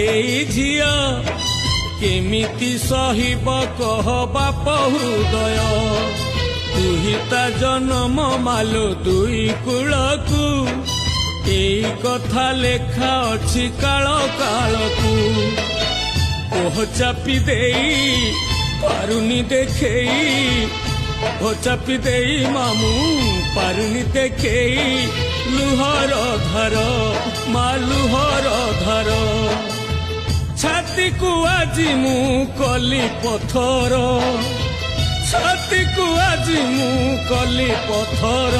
ହେଇ ଝିଅ କେମିତି ସହିବ କହ ବାପ ହୃଦୟ ତୁହି ତା ଜନମ ମାଲୋ ଦୁଇ କୂଳକୁ ଏଇ କଥା ଲେଖା ଅଛି କାଳ କାଳକୁ ଓହ ଚାପି ଦେଇ ପାରୁନି ଦେଖେଇ ଓହ ଚାପି ଦେଇ ମାମୁଁ ପାରୁନି ଦେଖେଇ ଲୁହର ଧାର ମା ଲୁହର ଧାର ଛାତିକୁ ଆଜି ମୁଁ କଲି ପଥର ଛାତିକୁ ଆଜି ମୁଁ କଲି ପଥର